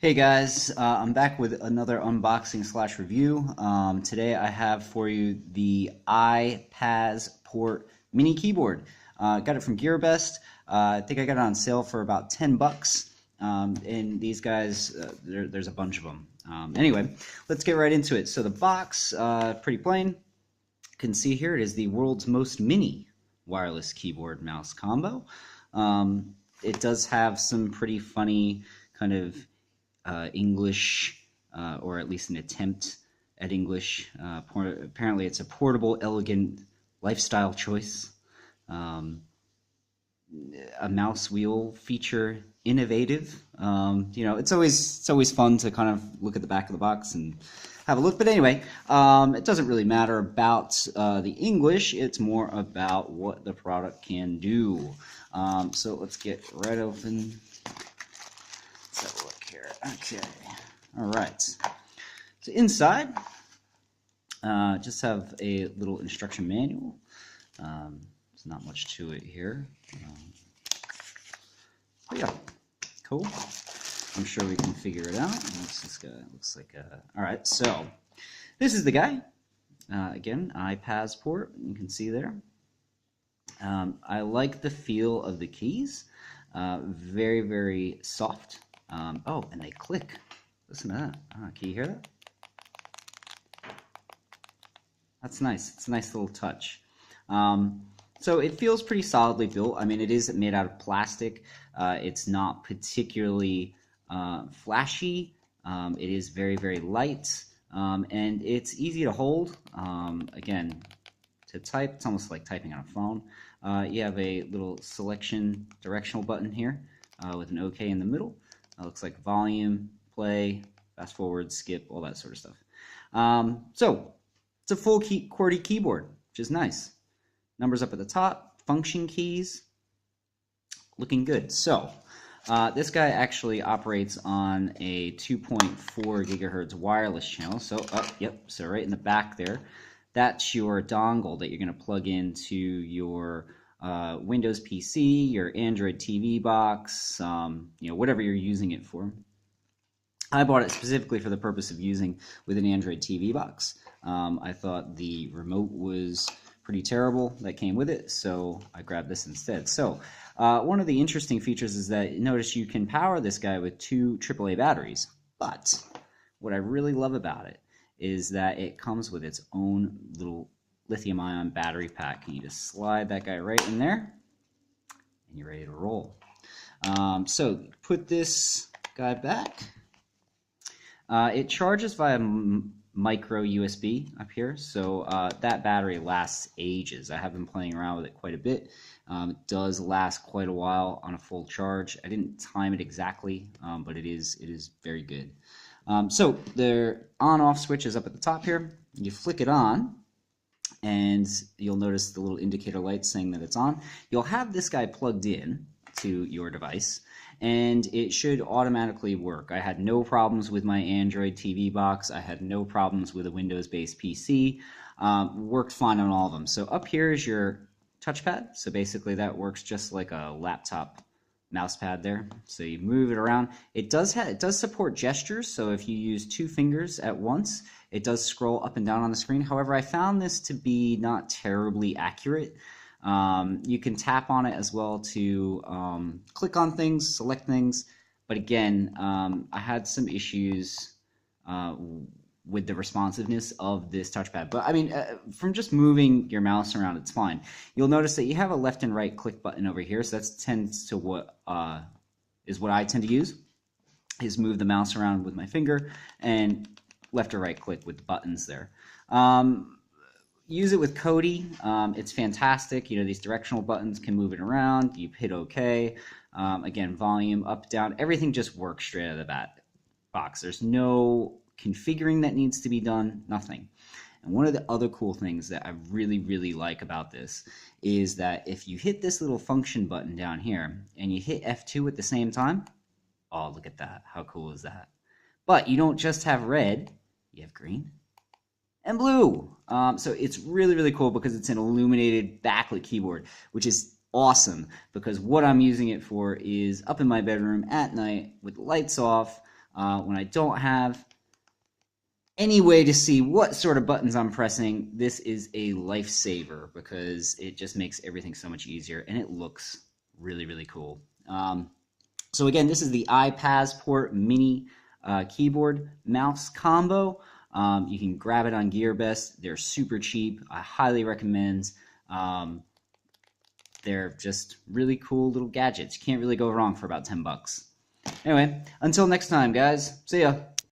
Hey guys, I'm back with another unboxing slash review. Today I have for you the iPazzPort mini keyboard. Got it from GearBest. I think I got it on sale for about 10 bucks. And these guys, there's a bunch of them. Anyway, let's get right into it. So the box, pretty plain. You can see here it is the world's most mini wireless keyboard mouse combo. It does have some pretty funny kind of English, or at least an attempt at English. Apparently, it's a portable, elegant lifestyle choice. A mouse wheel feature innovative. It's always fun to kind of look at the back of the box and have a look. But anyway, it doesn't really matter about the English. It's more about what the product can do. So let's get right open. Let's have a look here. Okay. All right. So inside, just have a little instruction manual. There's not much to it here. But yeah, cool. I'm sure we can figure it out. This guy looks like all right. So this is the guy. Again, iPazzPort. You can see there. I like the feel of the keys. Very, very soft. Oh, and they click. Listen to that. Can you hear that? That's nice. It's a nice little touch. So it feels pretty solidly built. I mean, it is made out of plastic. It's not particularly flashy. It is very, very light. And it's easy to hold. Again, to type, it's almost like typing on a phone. You have a little selection directional button here with an OK in the middle. Looks like volume, play, fast forward, skip, all that sort of stuff. So it's a full QWERTY keyboard, which is nice. Numbers up at the top, function keys, looking good. So this guy actually operates on a 2.4 gigahertz wireless channel. So, so right in the back there, that's your dongle that you're going to plug into your Windows PC, your Android TV box, whatever you're using it for. I bought it specifically for the purpose of using with an Android TV box. I thought the remote was pretty terrible that came with it, so I grabbed this instead. So one of the interesting features is that notice you can power this guy with two AAA batteries, but what I really love about it is that it comes with its own little lithium-ion battery pack. And you just slide that guy right in there, and you're ready to roll. So put this guy back. It charges via micro USB up here, so that battery lasts ages. I have been playing around with it quite a bit. It does last quite a while on a full charge. I didn't time it exactly, but it is very good. So the on-off switch is up at the top here. You flick it on, and you'll notice the little indicator light saying that it's on. You'll have this guy plugged in to your device, and it should automatically work. I had no problems with my Android TV box. I had no problems with a Windows-based PC. Worked fine on all of them. So up here is your touchpad. So basically that works just like a laptop mouse pad there. So you move it around. It does support gestures, so if you use two fingers at once, it does scroll up and down on the screen. However, I found this to be not terribly accurate. You can tap on it as well to click on things, select things, but again, I had some issues with the responsiveness of this touchpad. But I mean, from just moving your mouse around, it's fine. You'll notice that you have a left and right click button over here, so that tends to what I tend to use, is move the mouse around with my finger, and left or right click with the buttons there. Use it with Kodi. It's fantastic. These directional buttons can move it around. You hit OK. Again, volume, up, down, everything just works straight out of the box. There's no configuring that needs to be done, nothing. And one of the other cool things that I really, really like about this is that if you hit this little function button down here and you hit F2 at the same time, oh, look at that. How cool is that? But you don't just have red, you have green and blue. So it's really, really cool because it's an illuminated backlit keyboard, which is awesome because what I'm using it for is up in my bedroom at night with the lights off, when I don't have any way to see what sort of buttons I'm pressing, this is a lifesaver because it just makes everything so much easier, and it looks really, really cool. So again, this is the iPazzPort mini keyboard mouse combo. You can grab it on GearBest. They're super cheap. I highly recommend. They're just really cool little gadgets. You can't really go wrong for about $10. Anyway, until next time, guys. See ya.